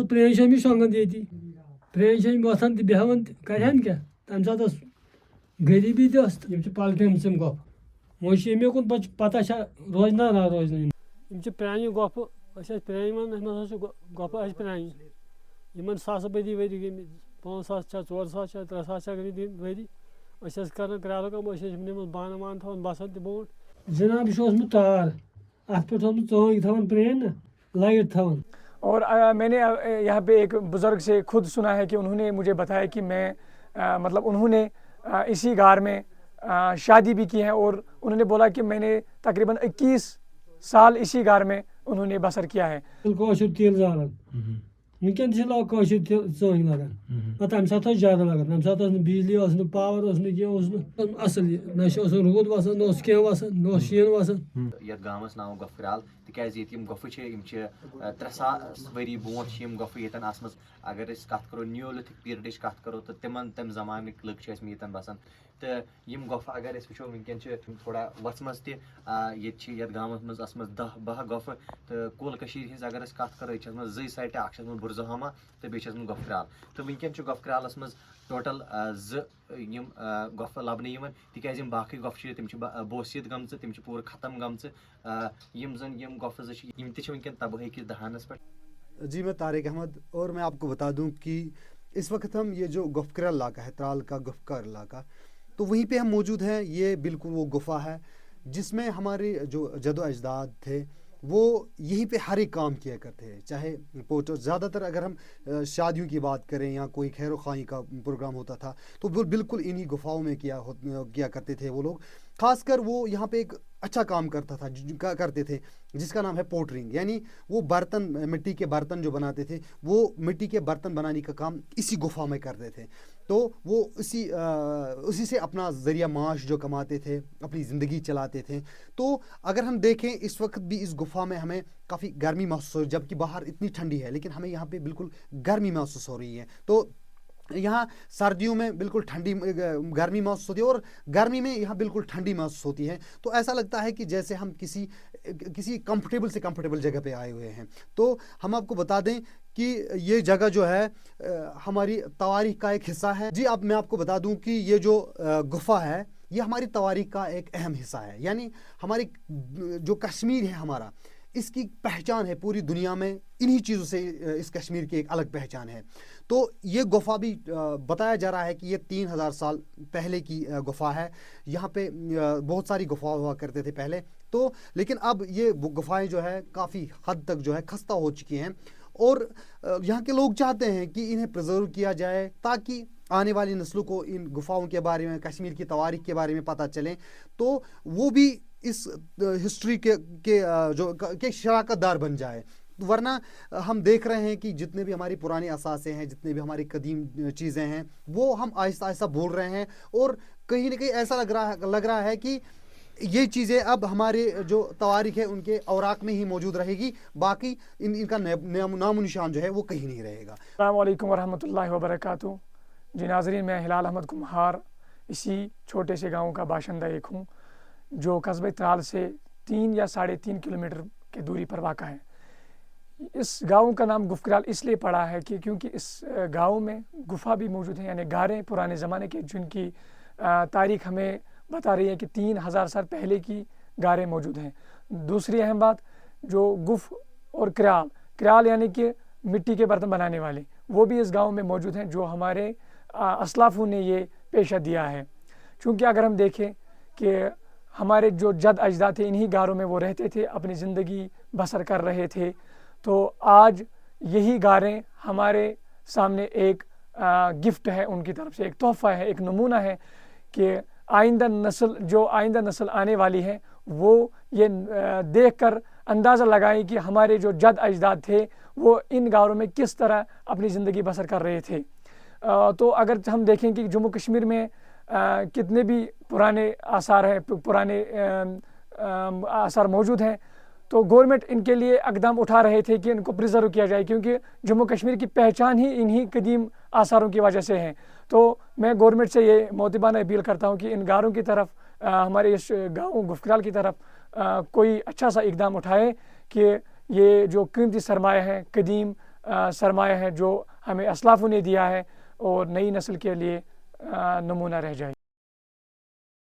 پرٛٲنۍ شٲمی شۄنٛگان ییٚتی پرٛٲنۍ شٲمی وۄتھان تہٕ بیٚہوان تہٕ کَرِہَن کیٛاہ تَمہِ ساتہٕ ٲس غریٖبی تہِ ٲس تہٕ یِم چھِ پَلٹیمژٕ یِم گۄپھٕ وۄنۍ چھِ ییٚمے کُن پَتہ چھا روزنا نہ روزنا یِم چھِ پرٛانہِ گۄپھٕ أسۍ ٲسۍ پرٛانہِ وَنان اَتھ منٛز ہسا چھِ گۄپھٕ اَسہِ پرٛانہِ یِمن ساسہٕ بٔدی ؤری گٔمٕتۍ 5,000 چھا 4,000 چھا 3,000 چھا گٔمٕتۍ ؤری أسۍ ٲسۍ کران کرٛالہٕ کٲم أسۍ ٲسۍ یِمنٕے منٛز بانہٕ وانہٕ تھاوان بَسان تہِ برونٛٹھ جِناب یہِ چھُ اوسمُت تار اَتھ پٮ۪ٹھ اوسمُت ژٲنٛگۍ تھاوان پرٛٲنۍ نا لایٹ تھاوان. اور میں نے یہاں پہ ایک بزرگ سے خود سنا ہے کہ انہوں نے مجھے بتایا کہ میں مطلب انہوں نے اسی غار میں شادی بھی کی ہے اور انہوں نے بولا کہ میں نے تقریباً 21 سال اسی غار میں انہوں نے بسر کیا ہے. کٲشُر تیٖل زالان وٕنکٮ۪ن تہِ چھِ کٲشِر ژٲنٛگۍ لگان پَتہٕ تَمہِ ساتہٕ ٲس زیادٕ لگان تَمہِ ساتہٕ ٲس نہٕ بِجلی ٲس نہٕ پاور اوس نہٕ کینٛہہ اوس نہٕ اَصٕل یہِ نہ چھُ اوسُن روٗد وَسان نہ اوس کینٛہہ وَسان نہ اوس شیٖن وَسان. یَتھ گامَس ناو گۄپھ کرٛال تِکیازِ ییٚتہِ یِم گۄپھٕ چھِ یِم چھِ 3,000 ؤری برونٛٹھ چھِ یِم گۄپھٕ ییٚتٮ۪ن آسمَژٕ اگر أسۍ کَتھ کَرو نیولِتھِک پیٖرڈٕچ کَتھ کَرو تہٕ تَمہِ زمانٕکۍ لُکھ چھِ ٲسمٕتۍ ییٚتٮ۪ن بَسان تہٕ یِم گۄپھٕ اگر أسۍ وٕچھو وٕنکٮ۪ن چھِ تھوڑا وَژھمَژٕ تہِ ییٚتہِ چھِ یَتھ گامَس منٛز آسمَژٕ 10-12 گۄپھٕ تہٕ کُل کٔشیٖرِ ہِنٛز اگر أسۍ کَتھ کَرو ییٚتہِ چھِ آسمَژٕ 2 سایٹہٕ اَکھ چھِ آسمٕژ بُرزٕہامہ تہٕ بیٚیہِ چھِ آسمٕژ گۄپھ کرٛال تہٕ وٕنکٮ۪ن چھُ گۄپھ کرٛالَس منٛز ٹوٹل 2 یِم گۄپھٕ لَبنہٕ یِوان تِکیازِ یِم باقٕے گۄپھٕ چھِ تِم چھِ بوسیت گٔمژٕ تِم چھِ پوٗرٕ ختم گٔمژٕ یِم زَن یِم گۄپھٕ زٕ چھِ یِم تہِ چھِ وٕنکٮ۪ن تبٲہی کِس دہانَس پٮ۪ٹھ. جی میں طارق احمد اور میں آپ کو بتا دوں کہ اس وقت ہم یہ جو گۄپھ کرٛال علاقہ ہے ترال کا گۄپھ کرٛال علاقہ تو وہیں پہ ہم موجود ہیں. یہ بالکل وہ گفا ہے جس میں ہمارے جو جد و اجداد تھے وہ یہیں پہ ہر ایک کام کیا کرتے ہیں چاہے پوٹو زیادہ تر اگر ہم شادیوں کی بات کریں یا کوئی خیر و خواہی کا پروگرام ہوتا تھا تو وہ بالکل انہی گفاؤں میں کیا کرتے تھے وہ لوگ. خاص کر وہ یہاں پہ ایک اچھا کام کرتے تھے جس کا نام ہے پوٹرنگ یعنی وہ برتن مٹی کے برتن جو بناتے تھے وہ مٹی کے برتن بنانے کا کام اسی گفا میں کرتے تھے. تو وہ اسی سے اپنا ذریعہ معاش جو کماتے تھے اپنی زندگی چلاتے تھے. تو اگر ہم دیکھیں اس وقت بھی اس گفا میں ہمیں کافی گرمی محسوس ہو جبکہ باہر اتنی ٹھنڈی ہے لیکن ہمیں یہاں پہ بالکل گرمی محسوس ہو رہی ہے. تو یہاں سردیوں میں بالکل ٹھنڈی گرمی محسوس ہوتی ہے اور گرمی میں یہاں بالکل ٹھنڈی محسوس ہوتی ہے. تو ایسا لگتا ہے کہ جیسے ہم کسی کمفرٹیبل جگہ پہ آئے ہوئے ہیں. تو ہم آپ کو بتا دیں کہ یہ جگہ جو ہے ہماری تواریخ کا ایک حصہ ہے. جی اب میں آپ کو بتا دوں کہ یہ جو گفا ہے یہ ہماری تواریخ کا ایک اہم حصہ ہے. یعنی ہماری جو کشمیر ہے ہمارا اس کی پہچان ہے پوری دنیا میں انہی چیزوں سے اس کشمیر کی ایک الگ پہچان ہے. تو یہ گفا بھی بتایا جا رہا ہے کہ یہ 3,000 سال پہلے کی گفا ہے. یہاں پہ بہت ساری گفا ہوا کرتے تھے پہلے تو لیکن اب یہ گفائیں جو ہے کافی حد تک جو ہے خستہ ہو چکی ہیں اور یہاں کے لوگ چاہتے ہیں کہ انہیں پرزرو کیا جائے تاکہ آنے والی نسلوں کو ان گفاؤں کے بارے میں کشمیر کی تواریخ کے بارے میں پتہ چلیں تو وہ بھی اس ہسٹری کے شراکت دار بن جائے. ورنہ ہم دیکھ رہے ہیں کہ جتنے بھی ہماری پرانی اثاثے ہیں جتنے بھی ہماری قدیم چیزیں ہیں وہ ہم آہستہ آہستہ بھول رہے ہیں اور کہیں نہ کہیں ایسا لگ رہا ہے کہ یہ چیزیں اب ہمارے جو تواریخ ہے ان کے اوراق میں ہی موجود رہے گی باقی ان کا نام و نشان جو ہے وہ کہیں نہیں رہے گا. السلام علیکم ورحمۃ اللہ وبرکاتہ. جی ناظرین میں ہلال احمد کمہار اسی چھوٹے سے گاؤں کا باشندہ ایک ہوں جو قصبہ ترال سے 3 یا 3.5 کلومیٹر کی دوری پر واقع ہے. اس گاؤں کا نام گۄپھ کرٛال اس لیے پڑا ہے کہ کیونکہ اس گاؤں میں گفا بھی موجود ہیں یعنی غاریں پرانے زمانے کے جن کی تاریخ ہمیں بتا رہی ہے کہ 3,000 سال پہلے کی غاریں موجود ہیں. دوسری اہم بات جو گف اور کرال یعنی کہ مٹی کے برتن بنانے والے وہ بھی اس گاؤں میں موجود ہیں جو ہمارے اسلافوں نے یہ پیشہ دیا ہے. چونکہ اگر ہم دیکھیں کہ ہمارے جو جد اجداد تھے انہی غاروں میں وہ رہتے تھے اپنی زندگی بسر کر رہے تھے تو آج یہی غاریں ہمارے سامنے ایک گفٹ ہے ان کی طرف سے ایک تحفہ ہے ایک نمونہ ہے کہ آئندہ نسل آنے والی ہے وہ یہ دیکھ کر اندازہ لگائیں کہ ہمارے جو جد اجداد تھے وہ ان غاروں میں کس طرح اپنی زندگی بسر کر رہے تھے. تو اگر ہم دیکھیں کہ جموں کشمیر میں کتنے بھی پرانے آثار موجود ہیں تو گورنمنٹ ان کے لیے اقدام اٹھا رہے تھے کہ ان کو پریزرو کیا جائے کیونکہ جموں کشمیر کی پہچان ہی انہی قدیم آثاروں کی وجہ سے ہے. تو میں گورنمنٹ سے یہ موتبانہ اپیل کرتا ہوں کہ ان غاروں کی طرف ہمارے اس گاؤں گۄپھ کرٛال کی طرف کوئی اچھا سا اقدام اٹھائے کہ یہ جو قیمتی سرمایہ ہے قدیم سرمایہ ہے جو ہمیں اسلافوں نے دیا ہے اور نئی نسل کے لیے نمونہ رہ جائے گی.